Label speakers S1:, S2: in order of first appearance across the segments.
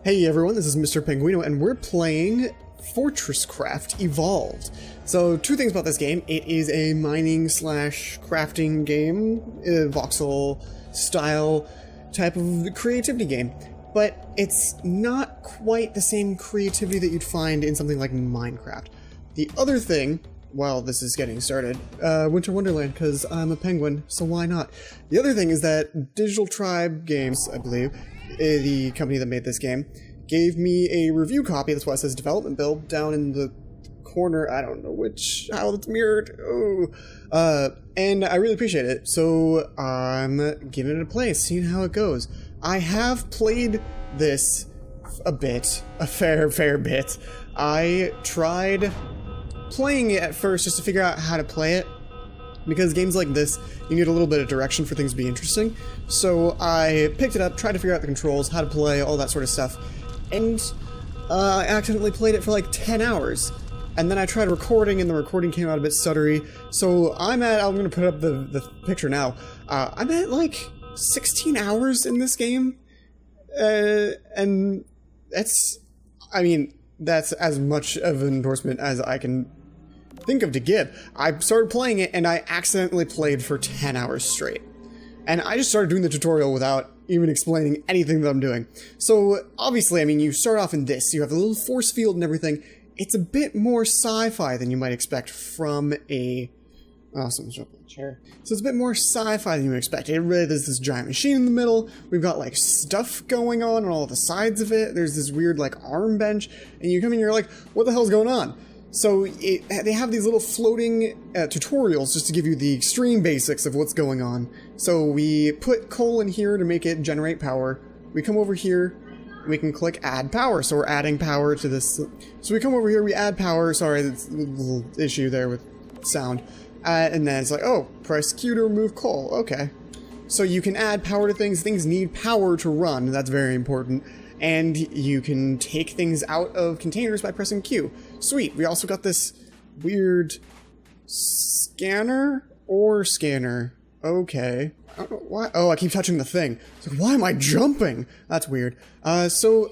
S1: Hey everyone, this is Mr. Penguino, and we're playing FortressCraft Evolved. So, two things about this game. It is a mining slash crafting game, voxel style type of creativity game. But it's not quite the same creativity that you'd find in something like Minecraft. The other thing, well, this is getting started, Winter Wonderland, because I'm a penguin, so why not? The other thing is that Digital Tribe Games, I believe, the company that made this game, gave me a review copy. That's why it says development build down in the corner. I don't know how it's mirrored. And I really appreciate it. So I'm giving it a play, seeing how it goes. I have played this a fair bit. I tried playing it at first just to figure out how to play it, because games like this, you need a little bit of direction for things to be interesting. So I picked it up, tried to figure out the controls, how to play, all that sort of stuff, and I accidentally played it for like 10 hours. And then I tried recording, and the recording came out a bit stuttery. So I'm gonna put up the picture now. I'm at like 16 hours in this game. And that's as much of an endorsement as I can think of to give. I started playing it and I accidentally played for 10 hours straight. And I just started doing the tutorial without even explaining anything that I'm doing. So obviously, you start off in this, you have a little force field and everything. It's a bit more sci-fi than you might expect from a... Oh, someone's jumping in the chair. So it's a bit more sci-fi than you would expect. There's this giant machine in the middle. We've got like stuff going on all the sides of it. There's this weird like arm bench. And you come in and you're like, what the hell's going on? So they have these little floating tutorials just to give you the extreme basics of what's going on. So we put coal in here to make it generate power. We come over here, we can click add power. So we're adding power to this. So we come over here, we add power. Sorry, that's a little issue there with sound. And then it's like, oh, press Q to remove coal. Okay. So you can add power to things. Things need power to run. That's very important. And you can take things out of containers by pressing Q. Sweet. We also got this weird scanner. Okay. I don't know why. Oh, I keep touching the thing. It's like, why am I jumping? That's weird. So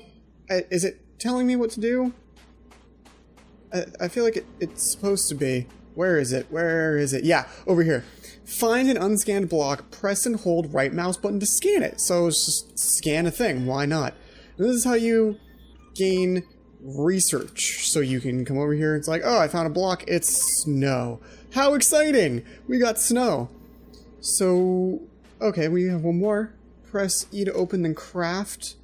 S1: is it telling me what to do? I feel like it's supposed to be. Where is it? Where is it? Yeah, over here. Find an unscanned block, press and hold right mouse button to scan it. So it's just scan a thing. Why not? And this is how you gain research. So you can come over here and it's like, oh, I found a block. It's snow. How exciting! We got snow. So, okay, we have one more. Press E to open, then craft.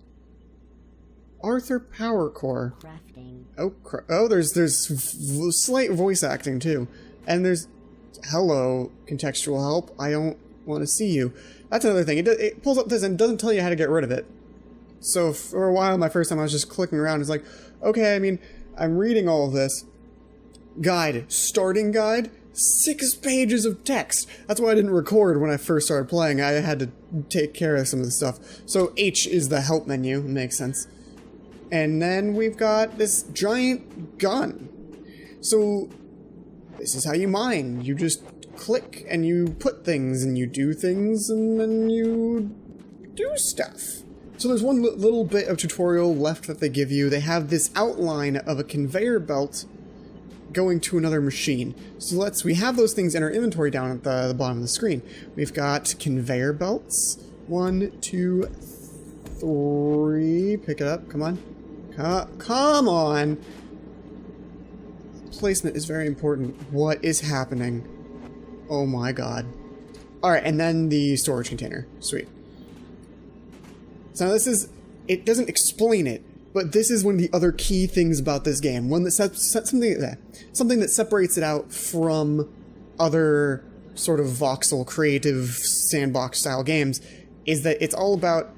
S1: Arthur Power Core. Crafting. Oh, there's slight voice acting too. And there's, hello, contextual help. I don't want to see you. That's another thing. It pulls up this and doesn't tell you how to get rid of it. So for a while, my first time, I was just clicking around. It's like, okay, I'm reading all of this. Guide. Starting guide. 6 pages of text. That's why I didn't record when I first started playing. I had to take care of some of the stuff. So H is the help menu. It makes sense. And then we've got this giant gun. So this is how you mine. You just click and you put things and you do things and then you do stuff. So there's one little bit of tutorial left that they give you. They have this outline of a conveyor belt going to another machine. So we have those things in our inventory down at the bottom of the screen. We've got conveyor belts. 1, 2, 3. Pick it up. Come on. Come on! Placement is very important. What is happening? Oh my god. Alright, and then the storage container. Sweet. So now it doesn't explain it, but this is one of the other key things about this game. One that something that separates it out from other sort of voxel, creative, sandbox style games, is that it's all about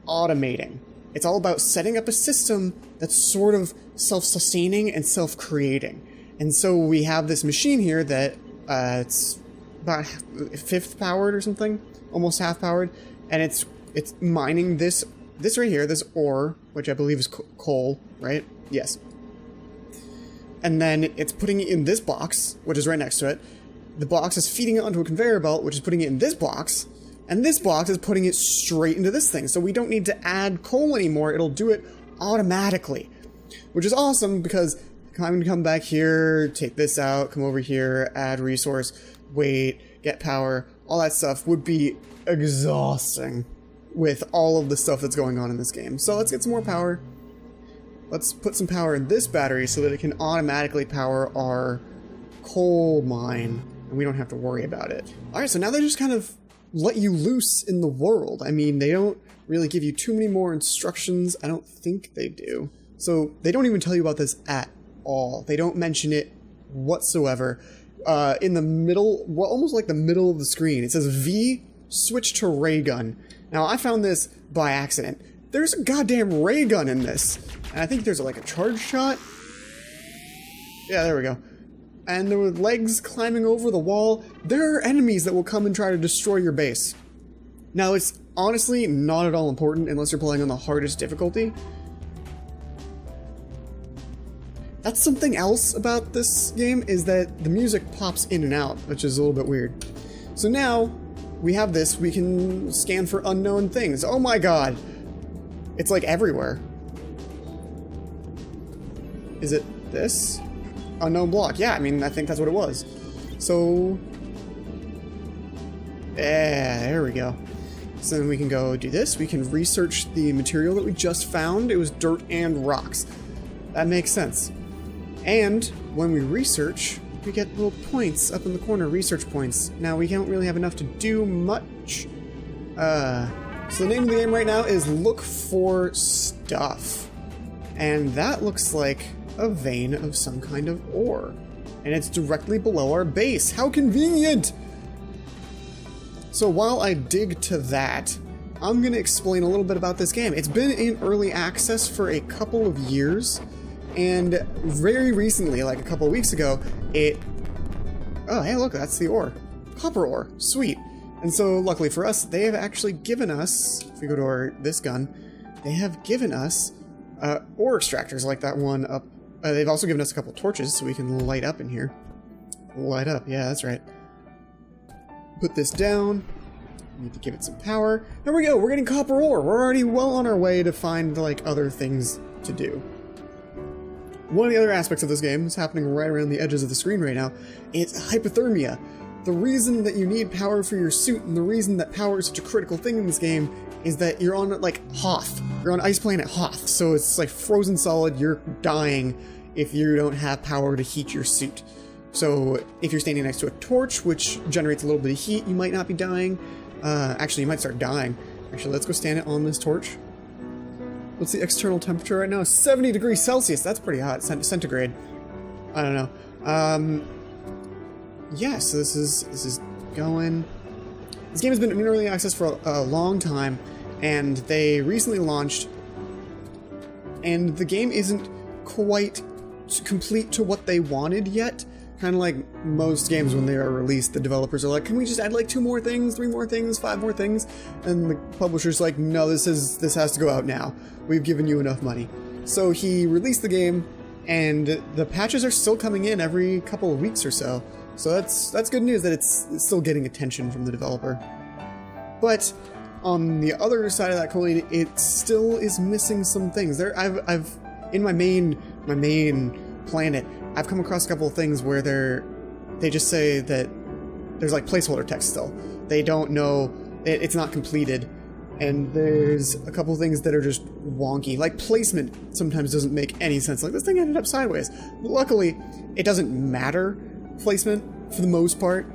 S1: automating. It's all about setting up a system that's sort of self-sustaining and self-creating. And so we have this machine here that it's about fifth powered or something, almost half powered, and it's mining this right here, this ore, which I believe is coal, right? Yes. And then it's putting it in this box, which is right next to it. The box is feeding it onto a conveyor belt, which is putting it in this box, and this box is putting it straight into this thing. So we don't need to add coal anymore. It'll do it automatically, which is awesome because I'm gonna come back here, take this out, come over here, add resource, wait, get power, all that stuff would be exhausting with all of the stuff that's going on in this game. So let's get some more power. Let's put some power in this battery so that it can automatically power our coal mine, and we don't have to worry about it. Alright, so now they just kind of let you loose in the world. I mean, they don't really give you too many more instructions. I don't think they do. So they don't even tell you about this at all. They don't mention it whatsoever. In the middle, well, almost like the middle of the screen, it says V, switch to ray gun. Now, I found this by accident. There's a goddamn ray gun in this. And I think there's like a charge shot. Yeah, there we go. And there were legs climbing over the wall. There are enemies that will come and try to destroy your base. Now, it's honestly not at all important unless you're playing on the hardest difficulty. That's something else about this game, is that the music pops in and out, which is a little bit weird. So now, we have this, we can scan for unknown things. Oh my god! It's like everywhere. Is it this? Unknown block. Yeah, I mean, I think that's what it was. So... yeah, there we go. So then we can go do this. We can research the material that we just found. It was dirt and rocks. That makes sense. And when we research, we get little points up in the corner, research points. Now, we don't really have enough to do much. So the name of the game right now is Look for Stuff. And that looks like a vein of some kind of ore. And it's directly below our base. How convenient! So while I dig to that, I'm going to explain a little bit about this game. It's been in early access for a couple of years. And very recently, like a couple of weeks ago, oh, hey, look, that's the ore. Copper ore. Sweet. And so, luckily for us, they have actually given us, if we go to this gun, they have given us ore extractors like that one up. They've also given us a couple torches so we can light up in here. Light up, yeah, that's right. Put this down. Need to give it some power. There we go, we're getting copper ore. We're already well on our way to find, like, other things to do. One of the other aspects of this game is happening right around the edges of the screen right now. It's hypothermia. The reason that you need power for your suit, and the reason that power is such a critical thing in this game, is that you're on, like, Hoth. You're on ice planet Hoth, so it's like frozen solid, you're dying if you don't have power to heat your suit. So if you're standing next to a torch, which generates a little bit of heat, you might not be dying. Actually, you might start dying. Actually, let's go stand it on this torch. What's the external temperature right now? 70 degrees Celsius. That's pretty hot. Centigrade. I don't know. Yeah, so this is going. This game has been in early access for a long time, and they recently launched, and the game isn't quite complete to what they wanted yet. Kind of like most games when they are released, the developers are like, can we just add like 2 more things, 3 more things, 5 more things? And the publisher's like, no, this has to go out now. We've given you enough money. So he released the game, and the patches are still coming in every couple of weeks or so. So that's good news that it's still getting attention from the developer. But on the other side of that coin, it still is missing some things. I've in my main planet, I've come across a couple of things where they just say that there's like placeholder text still. They don't know, it's not completed. And there's a couple of things that are just wonky. Like placement sometimes doesn't make any sense. Like this thing ended up sideways. But luckily, it doesn't matter placement for the most part.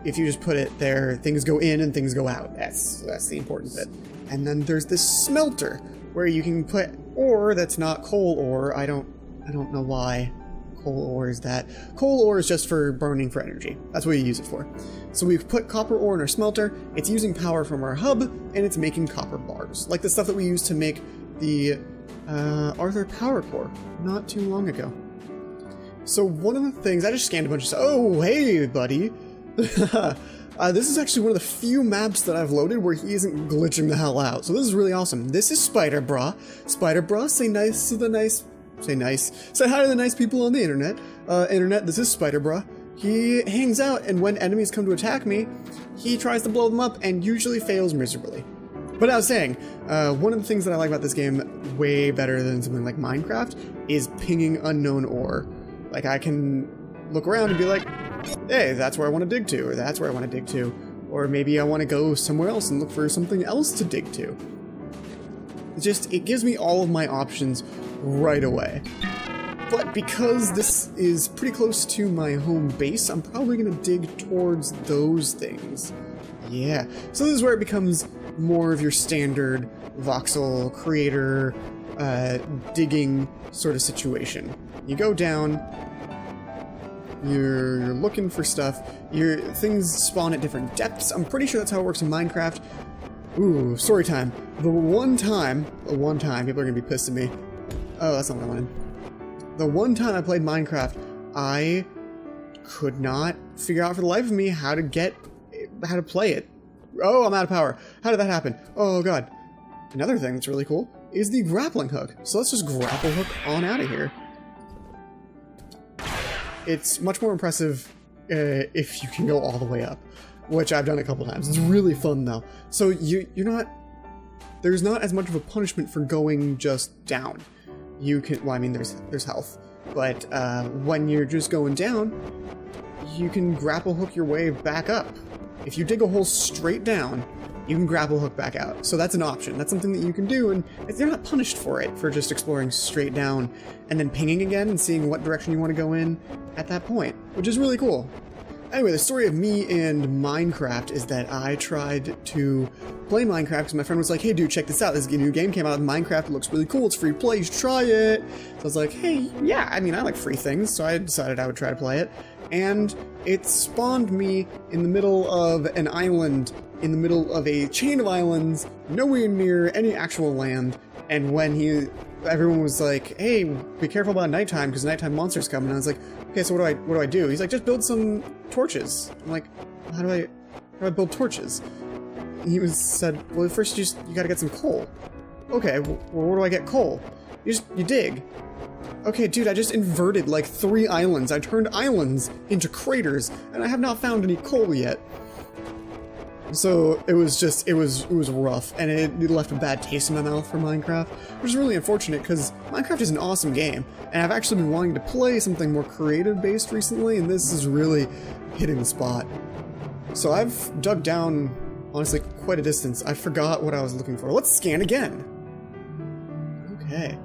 S1: If you just put it there, things go in and things go out. That's the important bit. And then there's this smelter where you can put ore that's not coal ore. I don't know why coal ore is that. Coal ore is just for burning for energy. That's what you use it for. So we've put copper ore in our smelter. It's using power from our hub, and it's making copper bars, like the stuff that we used to make the Arthur Power Core not too long ago. So one of the things, I just scanned a bunch of stuff. Oh, hey, buddy. This is actually one of the few maps that I've loaded where he isn't glitching the hell out. So this is really awesome. This is Spider Bra. Spider Bra, say nice to the nice. Say nice. Say hi to the nice people on the internet. Internet, this is Spider Bra. He hangs out, and when enemies come to attack me, he tries to blow them up and usually fails miserably. But I was saying, one of the things that I like about this game way better than something like Minecraft is pinging unknown ore. Like, I can look around and be like, hey, that's where I want to dig to, or that's where I want to dig to. Or maybe I want to go somewhere else and look for something else to dig to. It gives me all of my options right away. But because this is pretty close to my home base, I'm probably going to dig towards those things. Yeah, so this is where it becomes more of your standard voxel creator digging sort of situation. You go down, you're looking for stuff, things spawn at different depths. I'm pretty sure that's how it works in Minecraft. Ooh, story time. The one time, people are gonna be pissed at me. Oh, that's not what I wanted. The one time I played Minecraft, I could not figure out for the life of me how to play it. Oh, I'm out of power. How did that happen? Oh god. Another thing that's really cool is the grappling hook. So let's just grapple hook on out of here. It's much more impressive if you can go all the way up, which I've done a couple times. It's really fun though. So there's not as much of a punishment for going just down. You can, well, I mean, there's health, but when you're just going down, you can grapple hook your way back up. If you dig a hole straight down, you can grapple hook back out. So that's an option. That's something that you can do, and you're not punished for it, for just exploring straight down and then pinging again and seeing what direction you want to go in at that point, which is really cool. Anyway, the story of me and Minecraft is that I tried to play Minecraft because my friend was like, hey dude, check this out, this new game came out in Minecraft, it looks really cool, it's free to play, you should try it. So I was like, hey, yeah, I mean, I like free things, so I decided I would try to play it. And it spawned me in the middle of an island, in the middle of a chain of islands, nowhere near any actual land. And when everyone was like, hey, be careful about nighttime because nighttime monsters come. And I was like, okay, so what do I do? He's like, just build some torches. I'm like, how do I build torches? And he said, well, first you gotta get some coal. Okay, well, where do I get coal? You dig. Okay, dude, I just inverted like 3 islands. I turned islands into craters, and I have not found any coal yet. So it was rough, and it left a bad taste in my mouth for Minecraft, which is really unfortunate because Minecraft is an awesome game, and I've actually been wanting to play something more creative-based recently, and this is really hitting the spot. So I've dug down, honestly, quite a distance. I forgot what I was looking for. Let's scan again. Okay.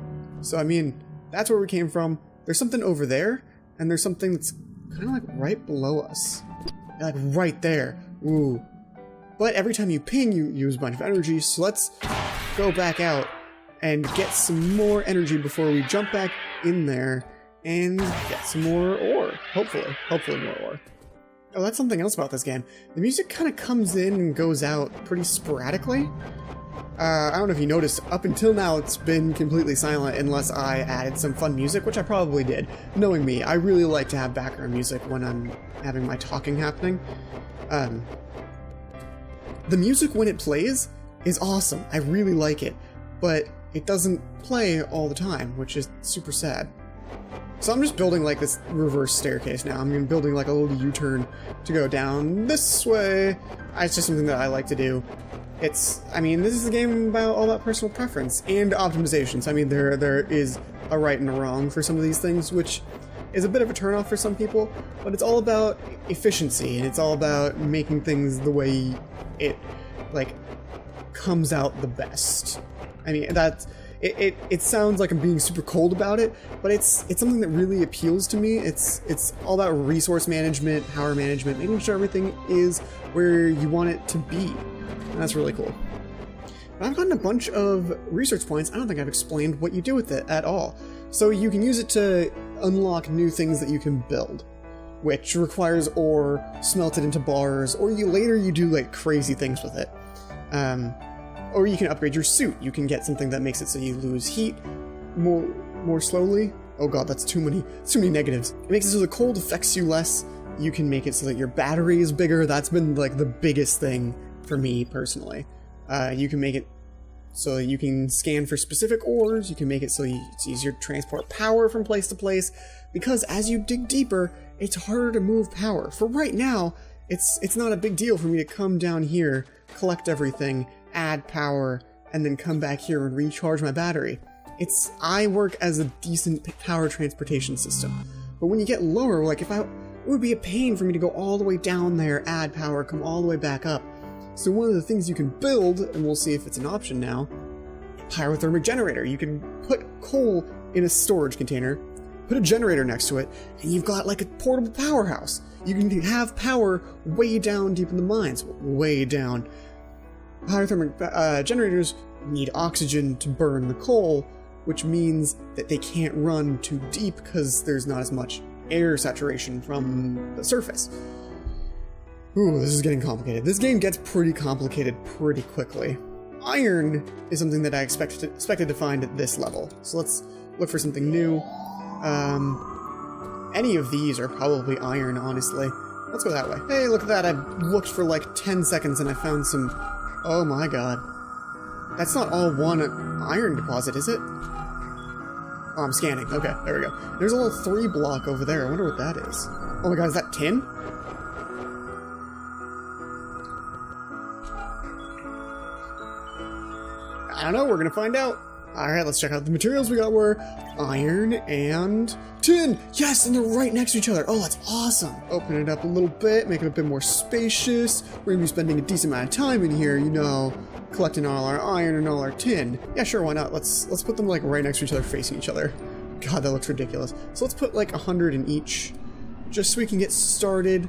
S1: So, I mean, that's where we came from. There's something over there, and there's something that's kind of like right below us. Like right there. Ooh. But every time you ping, you use a bunch of energy, so let's go back out and get some more energy before we jump back in there and get some more ore. Hopefully more ore. Oh, that's something else about this game. The music kind of comes in and goes out pretty sporadically. I don't know if you noticed, up until now it's been completely silent unless I added some fun music, which I probably did. Knowing me, I really like to have background music when I'm having my talking happening. The music when it plays is awesome, I really like it, but it doesn't play all the time, which is super sad. So I'm just building like this reverse staircase now. I'm building like a little U-turn to go down this way. It's just something that I like to do. I mean, this is a game about all that personal preference and optimizations. I mean, there is a right and a wrong for some of these things, which is a bit of a turnoff for some people, but it's all about efficiency, and it's all about making things the way it, like, comes out the best. I mean, it sounds like I'm being super cold about it, but it's something that really appeals to me. It's all about resource management, power management, making sure everything is where you want it to be. And that's really cool. But I've gotten a bunch of research points. I don't think I've explained what you do with it at all. So you can use it to unlock new things that you can build, which requires ore smelted into bars, or later you do like crazy things with it. Or you can upgrade your suit. You can get something that makes it so you lose heat more slowly. Oh god, that's too many negatives. It makes it so the cold affects you less. You can make it so that your battery is bigger. That's been like the biggest thing for me personally. You can make it so you can scan for specific ores. You can make it so it's easier to transport power from place to place, because as you dig deeper, it's harder to move power. For right now, it's not a big deal for me to come down here, collect everything, add power, and then come back here and recharge my battery. I work as a decent power transportation system. But when you get lower, like it would be a pain for me to go all the way down there, add power, come all the way back up. So one of the things you can build, and we'll see if it's an option now, pyrothermic generator. You can put coal in a storage container, put a generator next to it, and you've got like a portable powerhouse. You can have power way down deep in the mines, way down. Pyrothermic generators need oxygen to burn the coal, which means that they can't run too deep because there's not as much air saturation from the surface. Ooh, this is getting complicated. This game gets pretty complicated pretty quickly. Iron is something that I expected to find at this level, so let's look for something new. Any of these are probably iron, honestly. Let's go that way. Hey, look at that, I looked for like 10 seconds and I found some... Oh my god. That's not all one iron deposit, is it? Oh, I'm scanning. Okay, there we go. There's a little 3 block over there. I wonder what that is. Oh my god, is that tin? I don't know, we're gonna find out. Alright, let's check out the materials we got were iron and tin! Yes, and they're right next to each other. Oh, that's awesome. Open it up a little bit, make it a bit more spacious. We're gonna be spending a decent amount of time in here, you know, collecting all our iron and all our tin. Yeah, sure, why not? Let's put them like right next to each other, facing each other. God, that looks ridiculous. So let's put like 100 in each, just so we can get started.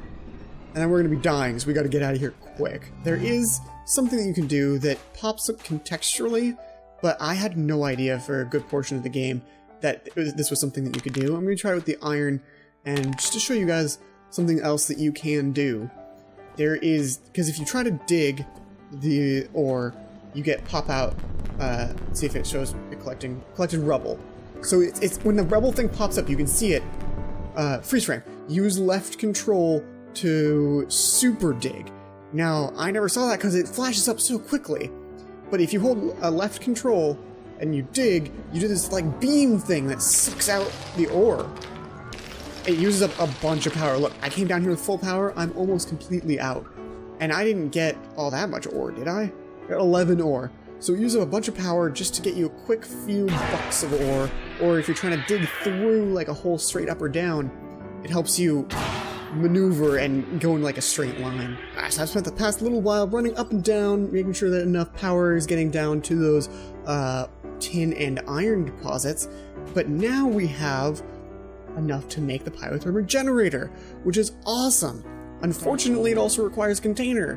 S1: And then we're gonna be dying, so we gotta get out of here quick. There is something that you can do that pops up contextually, but I had no idea for a good portion of the game that this was something that you could do. I'm going to try it with the iron, and just to show you guys something else that you can do. There is, because if you try to dig the ore, you get pop out, let's see if it shows it collected rubble. So it's when the rubble thing pops up, you can see it, freeze frame. Use left control to super dig. Now, I never saw that because it flashes up so quickly. But if you hold a left control and you dig, you do this like beam thing that sucks out the ore. It uses up a bunch of power. Look, I came down here with full power, I'm almost completely out. And I didn't get all that much ore, did I? I got 11 ore. So it uses up a bunch of power just to get you a quick few bucks of ore, or if you're trying to dig through like a hole straight up or down, it helps you maneuver and go in like a straight line. So I've spent the past little while running up and down, making sure that enough power is getting down to those tin and iron deposits, but now we have enough to make the pyrothermic generator, which is awesome. Unfortunately, it also requires a container,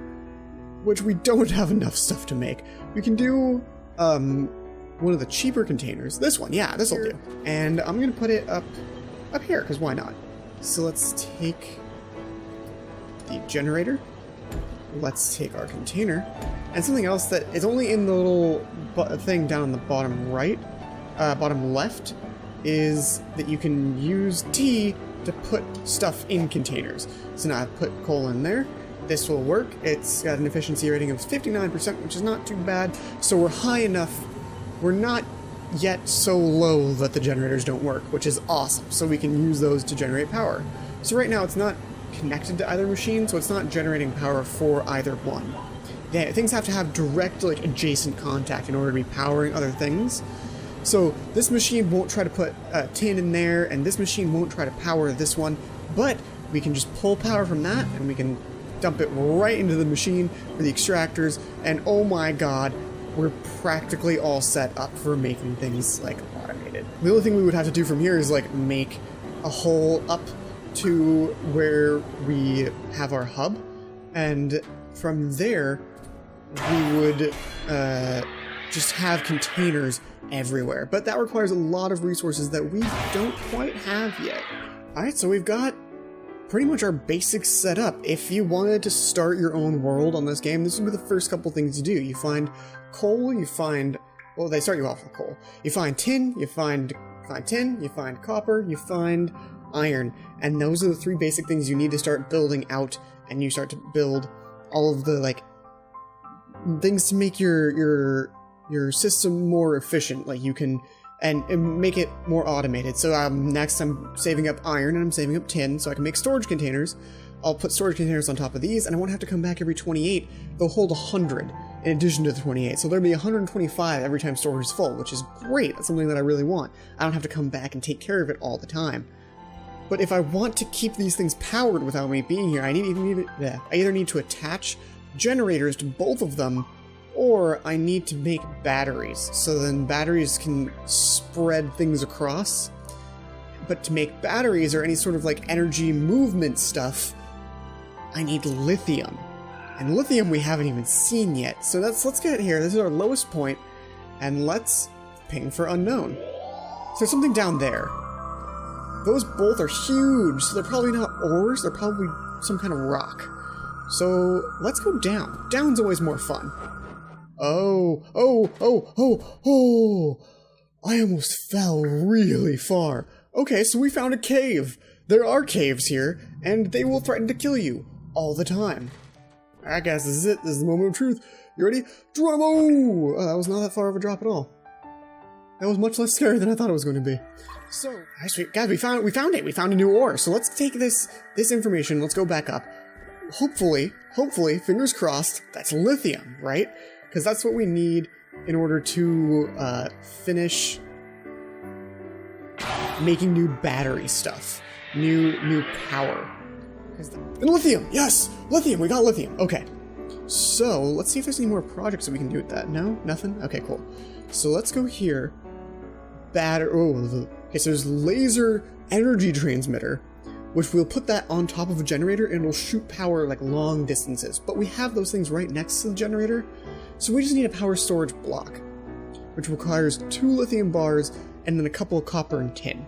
S1: which we don't have enough stuff to make. We can do one of the cheaper containers. This one, yeah, this'll do. And I'm gonna put it up here, because why not? So let's take the generator, let's take our container, and something else that is only in the little thing down on the bottom right, bottom left, is that you can use T to put stuff in containers. So now I've put coal in there. This will work. It's got an efficiency rating of 59%, which is not too bad. So we're high enough. We're not yet so low that the generators don't work, which is awesome. So we can use those to generate power. So right now it's not connected to either machine, so it's not generating power for either one. Yeah, things have to have direct, like, adjacent contact in order to be powering other things. So this machine won't try to put tin in there, and this machine won't try to power this one, but we can just pull power from that, and we can dump it right into the machine for the extractors, and oh my god, we're practically all set up for making things, like, automated. The only thing we would have to do from here is, like, make a hole up to where we have our hub, and from there, we would just have containers everywhere. But that requires a lot of resources that we don't quite have yet. Alright, so we've got pretty much our basics set up. If you wanted to start your own world on this game, this would be the first couple things you do. You find coal, you find... well, they start you off with coal. You find tin, you find tin, you find copper, you find iron. And those are the three basic things you need to start building out, and you start to build all of the, like, things to make your system more efficient. Like, you can and make it more automated. So next I'm saving up iron and I'm saving up tin so I can make storage containers. I'll put storage containers on top of these, and I won't have to come back every 28. They'll hold 100 in addition to the 28. So there'll be 125 every time storage is full, which is great. That's something that I really want. I don't have to come back and take care of it all the time. But if I want to keep these things powered without me being here, I either need to attach generators to both of them, or I need to make batteries. So then batteries can spread things across. But to make batteries or any sort of like energy movement stuff, I need lithium. And lithium we haven't even seen yet. So let's get here. This is our lowest point, and let's ping for unknown. So there's something down there. Those both are huge, so they're probably not ores, they're probably some kind of rock. So let's go down. Down's always more fun. Oh, I almost fell really far. Okay, so we found a cave. There are caves here, and they will threaten to kill you all the time. Alright guys, this is it. This is the moment of truth. You ready? Dramo! Oh, that was not that far of a drop at all. That was much less scary than I thought it was going to be. So, guys, we found it. We found a new ore. So let's take this information. Let's go back up. Hopefully, fingers crossed, that's lithium, right? Because that's what we need in order to finish making new battery stuff, new power. And lithium, yes, lithium. We got lithium. Okay. So let's see if there's any more projects that we can do with that. No, nothing. Okay, cool. So let's go here. Okay, so there's laser energy transmitter, which we'll put that on top of a generator and it'll shoot power like long distances. But we have those things right next to the generator, so we just need a power storage block, which requires 2 lithium bars and then a couple of copper and tin.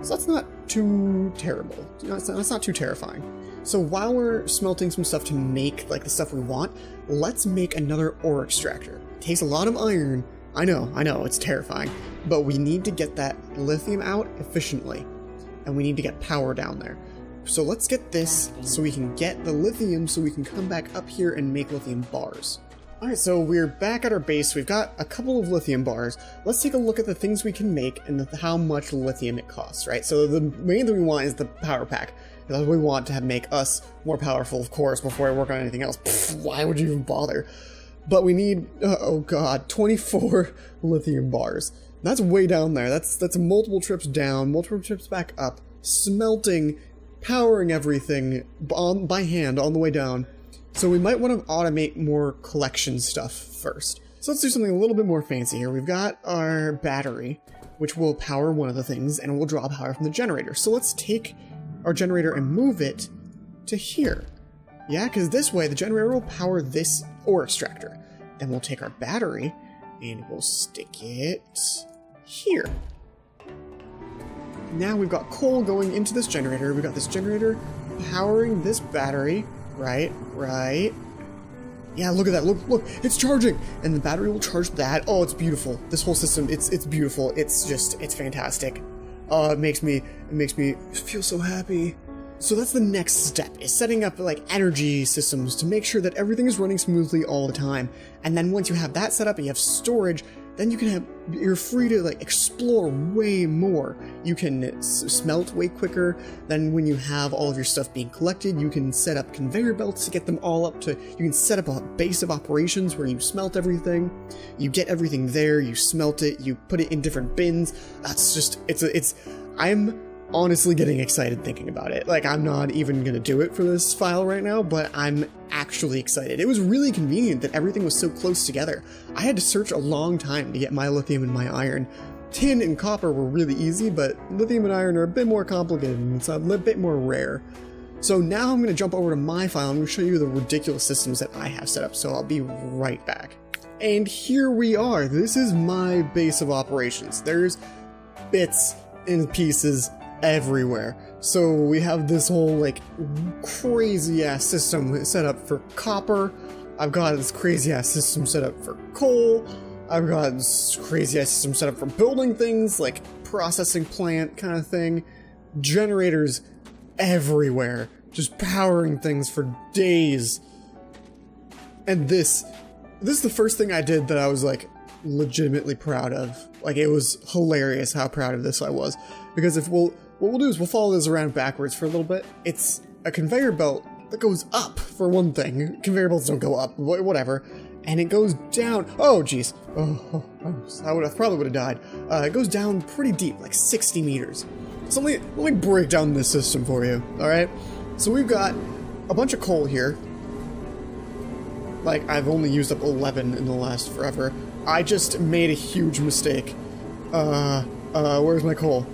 S1: So that's not too terrible. That's not too terrifying. So while we're smelting some stuff to make like the stuff we want, let's make another ore extractor. It takes a lot of iron. I know, it's terrifying, but we need to get that lithium out efficiently, and we need to get power down there. So let's get this so we can get the lithium so we can come back up here and make lithium bars. Alright, so we're back at our base. We've got a couple of lithium bars. Let's take a look at the things we can make and how much lithium it costs, right? So the main thing we want is the power pack. Because we want to make us more powerful, of course, before I work on anything else. Pfft, why would you even bother? But we need, oh god, 24 lithium bars. That's way down there. That's multiple trips down, multiple trips back up, smelting, powering everything by hand on the way down. So we might want to automate more collection stuff first. So let's do something a little bit more fancy here. We've got our battery, which will power one of the things, and will draw power from the generator. So let's take our generator and move it to here. Yeah, because this way the generator will power this ore extractor. Then we'll take our battery and we'll stick it here. Now we've got coal going into this generator. We've got this generator powering this battery. Right. Yeah, look at that. Look, it's charging. And the battery will charge that. Oh, it's beautiful. This whole system, it's beautiful. It's fantastic. It makes me feel so happy. So that's the next step, is setting up like energy systems to make sure that everything is running smoothly all the time. And then once you have that set up and you have storage, then you're free to like explore way more. You can smelt way quicker. Then when you have all of your stuff being collected, you can set up conveyor belts to get them all up to, you can set up a base of operations where you smelt everything. You get everything there, you smelt it, you put it in different bins. That's just, I'm honestly getting excited thinking about it. Like, I'm not even gonna do it for this file right now, but I'm actually excited. It was really convenient that everything was so close together. I had to search a long time to get my lithium and my iron. Tin and copper were really easy, but lithium and iron are a bit more complicated and it's a bit more rare. So now I'm gonna jump over to my file and I'm gonna show you the ridiculous systems that I have set up, so I'll be right back. And here we are. This is my base of operations. There's bits and pieces everywhere. So we have this whole like crazy ass system set up for copper. I've got this crazy ass system set up for coal. I've got this crazy ass system set up for building things like processing plant kind of thing. Generators everywhere, just powering things for days. And this is the first thing I did that I was like, legitimately proud of. Like, it was hilarious how proud of this I was. Because what we'll do is we'll follow this around backwards for a little bit. It's a conveyor belt that goes up, for one thing. Conveyor belts don't go up, whatever. And it goes down. Oh, jeez. I probably would have died. It goes down pretty deep, like 60 meters. So let me break down this system for you, alright? So we've got a bunch of coal here. Like, I've only used up 11 in the last forever. I just made a huge mistake. Where's my coal?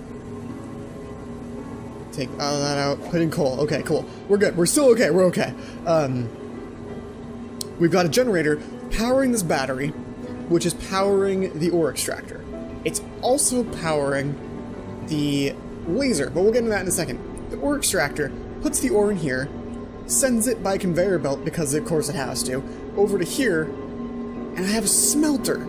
S1: Take that out, put in coal. Okay, cool. We're good. We're still okay. We're okay. We've got a generator powering this battery, which is powering the ore extractor. It's also powering the laser, but we'll get into that in a second. The ore extractor puts the ore in here, sends it by conveyor belt, because of course it has to, over to here, and I have a smelter,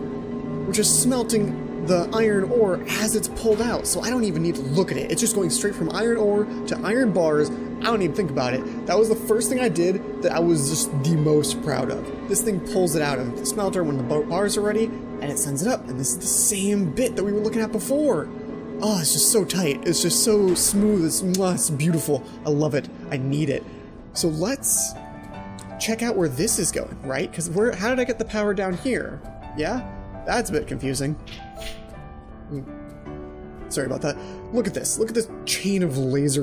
S1: which is smelting the iron ore as it's pulled out, so I don't even need to look at it. It's just going straight from iron ore to iron bars. I don't even think about it. That was the first thing I did that I was just the most proud of. This thing pulls it out of the smelter when the bars are ready, and it sends it up, and this is the same bit that we were looking at before. Oh, it's just so tight. It's just so smooth. It's beautiful. I love it. I need it. So let's check out where this is going, right? Because how did I get the power down here? Yeah? That's a bit confusing. Sorry about that. Look at this. Look at this chain of laser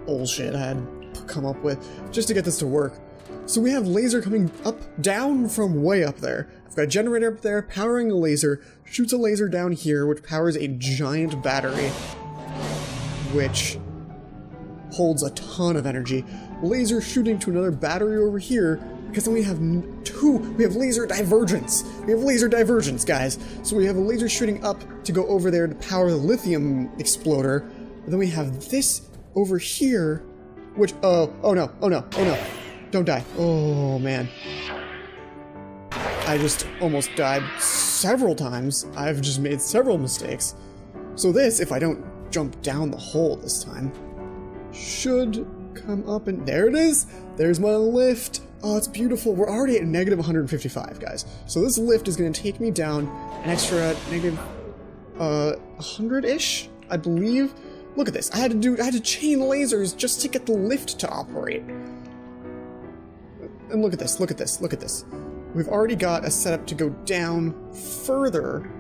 S1: bullshit I had to come up with just to get this to work. So we have laser coming down from way up there. I've got a generator up there powering a laser, shoots a laser down here, which powers a giant battery, which holds a ton of energy. Laser shooting to another battery over here, because then we have we have laser divergence. We have laser divergence, guys. So we have a laser shooting up to go over there to power the lithium exploder. And then we have this over here, which, oh no. Don't die. Oh, man. I just almost died several times. I've just made several mistakes. So this, if I don't jump down the hole this time, should come up and there it is. There's my lift. Oh, it's beautiful. We're already at negative 155, guys. So this lift is going to take me down an extra negative 100-ish, I believe. Look at this. I had to chain lasers just to get the lift to operate. And look at this. Look at this. Look at this. We've already got a setup to go down further.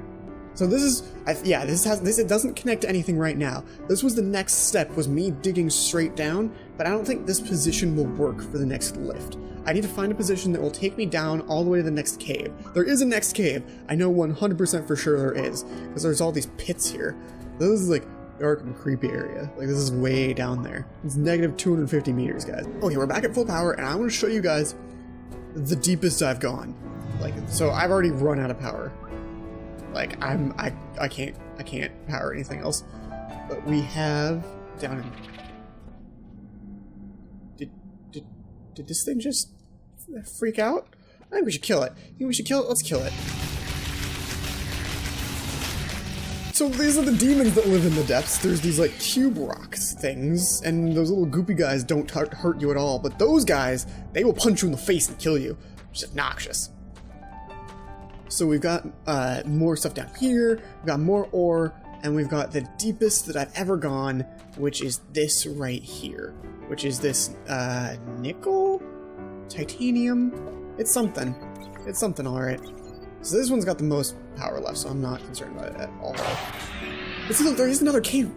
S1: So this is, it doesn't connect to anything right now. This was the next step, was me digging straight down, but I don't think this position will work for the next lift. I need to find a position that will take me down all the way to the next cave. There is a next cave. I know 100% for sure there is, because there's all these pits here. This is like dark and creepy area. Like, this is way down there. It's negative 250 meters, guys. Okay, we're back at full power, and I want to show you guys the deepest I've gone. Like, so I've already run out of power. Like, I can't power anything else. But we have down in... Did this thing just freak out? I think we should kill it. Let's kill it. So these are the demons that live in the depths. There's these like cube rocks things, and those little goopy guys don't hurt you at all. But those guys, they will punch you in the face and kill you, which is obnoxious. So we've got more stuff down here, we've got more ore, and we've got the deepest that I've ever gone, which is this right here. Which is this, nickel? Titanium? It's something. It's something, alright. So this one's got the most power left, so I'm not concerned about it at all. But see, look, there is another cave.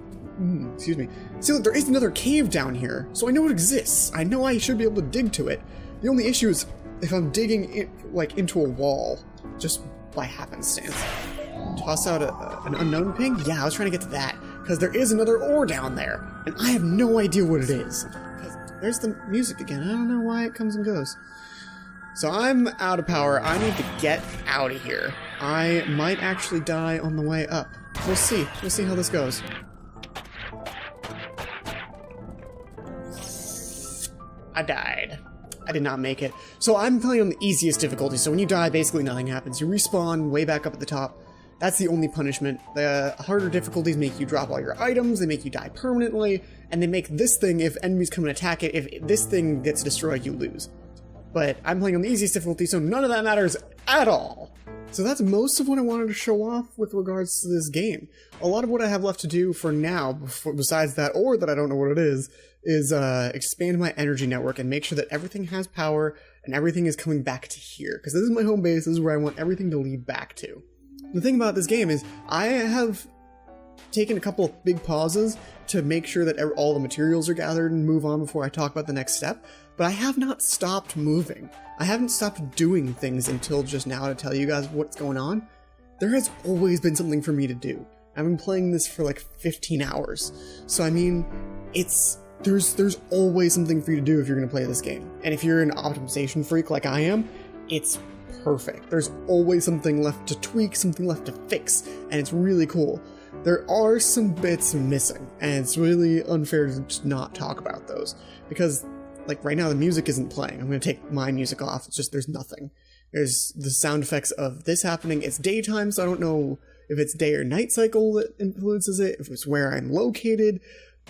S1: Excuse me. See, look, there is another cave down here, so I know it exists. I know I should be able to dig to it. The only issue is if I'm digging like into a wall, just by happenstance. Toss out an unknown ping? Yeah, I was trying to get to that, because there is another ore down there, and I have no idea what it is. There's the music again. I don't know why it comes and goes. So I'm out of power. I need to get out of here. I might actually die on the way up. We'll see. We'll see how this goes. I died. I did not make it. So I'm playing on the easiest difficulty, so when you die, basically nothing happens. You respawn way back up at the top. That's the only punishment. The harder difficulties make you drop all your items, they make you die permanently, and they make this thing, if enemies come and attack it, if this thing gets destroyed, you lose. But I'm playing on the easiest difficulty, so none of that matters at all. So that's most of what I wanted to show off with regards to this game. A lot of what I have left to do for now, besides that, or that I don't know what it is expand my energy network and make sure that everything has power and everything is coming back to here. Because this is my home base, this is where I want everything to lead back to. The thing about this game is I have taken a couple of big pauses to make sure that all the materials are gathered and move on before I talk about the next step, but I have not stopped moving. I haven't stopped doing things until just now to tell you guys what's going on. There has always been something for me to do. I've been playing this for like 15 hours. So I mean, there's always something for you to do if you're going to play this game. And if you're an optimization freak like I am, it's perfect. There's always something left to tweak, something left to fix, and it's really cool. There are some bits missing, and it's really unfair to just not talk about those, because like right now the music isn't playing. I'm going to take my music off. It's just there's nothing. There's the sound effects of this happening. It's daytime, so I don't know if it's day or night cycle that influences it, if it's where I'm located.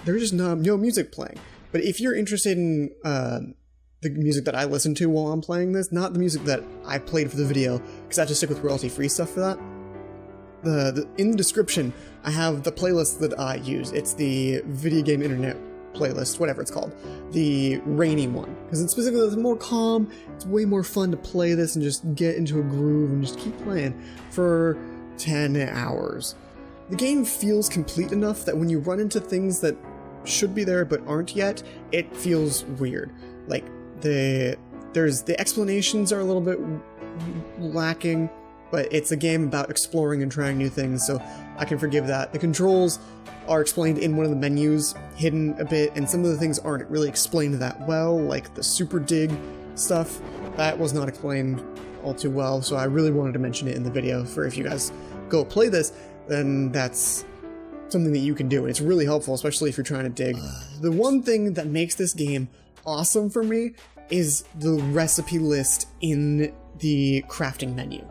S1: There's just no music playing. But if you're interested in the music that I listen to while I'm playing this, not the music that I played for the video, because I have to stick with royalty-free stuff for that. In the description, I have the playlist that I use. It's the video game internet playlist, whatever it's called, the rainy one, because it's specifically more calm. It's way more fun to play this and just get into a groove and just keep playing for 10 hours. The game feels complete enough that when you run into things that should be there but aren't yet, it feels weird. Like the explanations are a little bit lacking, but it's a game about exploring and trying new things, so I can forgive that. The controls are explained in one of the menus, hidden a bit, and some of the things aren't really explained that well, like the super dig stuff. That was not explained all too well, so I really wanted to mention it in the video for if you guys go play this, then that's something that you can do, and it's really helpful, especially if you're trying to dig. The one thing that makes this game awesome for me is the recipe list in the crafting menu.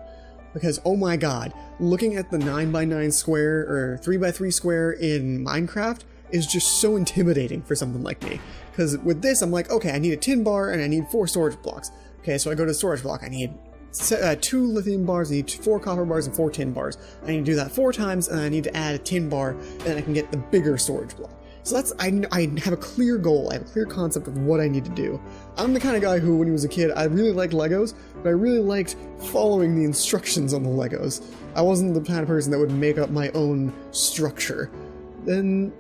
S1: Because, oh my god, looking at the 9x9 square or 3x3 square in Minecraft is just so intimidating for something like me. Because with this, I'm like, okay, I need a tin bar and I need 4 storage blocks. Okay, so I go to the storage block, I need 2 lithium bars, I need 4 copper bars and 4 tin bars. I need to do that 4 times, and I need to add a tin bar, and then I can get the bigger storage block. So that's, I have a clear goal, I have a clear concept of what I need to do. I'm the kind of guy who, when he was a kid, I really liked Legos, but I really liked following the instructions on the Legos. I wasn't the kind of person that would make up my own structure. And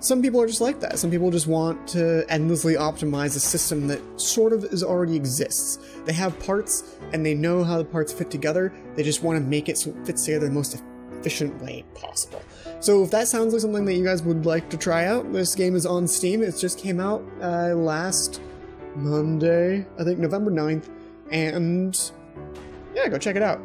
S1: some people are just like that. Some people just want to endlessly optimize a system that sort of already exists. They have parts, and they know how the parts fit together, they just want to make it so it fits together the most efficient way possible. So if that sounds like something that you guys would like to try out, this game is on Steam. It just came out last Monday, I think November 9th, and yeah, go check it out.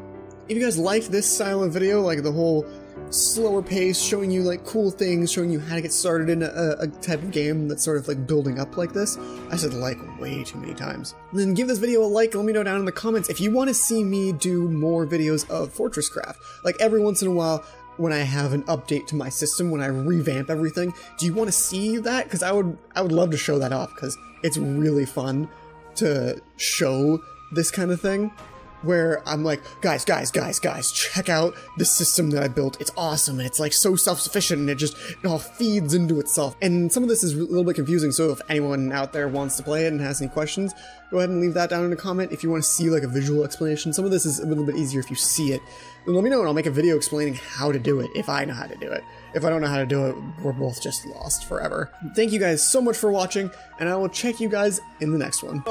S1: If you guys liked this style of video, like the whole slower pace, showing you like cool things, showing you how to get started in a type of game that's sort of like building up like this, I said like way too many times. And then give this video a like, let me know down in the comments if you want to see me do more videos of FortressCraft. Like every once in a while, when I have an update to my system, when I revamp everything, do you want to see that? Because I would love to show that off, because it's really fun to show this kind of thing, where I'm like, guys, check out this system that I built. It's awesome, and it's like so self-sufficient, and it all feeds into itself. And some of this is a little bit confusing, so if anyone out there wants to play it and has any questions, go ahead and leave that down in a comment if you want to see like a visual explanation. Some of this is a little bit easier if you see it. Then let me know and I'll make a video explaining how to do it, if I know how to do it. If I don't know how to do it, we're both just lost forever. Thank you guys so much for watching, and I will check you guys in the next one.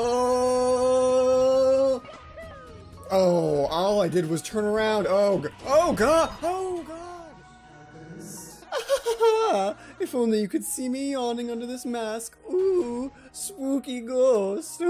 S1: Oh, all I did was turn around. Oh god! If only you could see me yawning under this mask. Ooh, spooky ghost.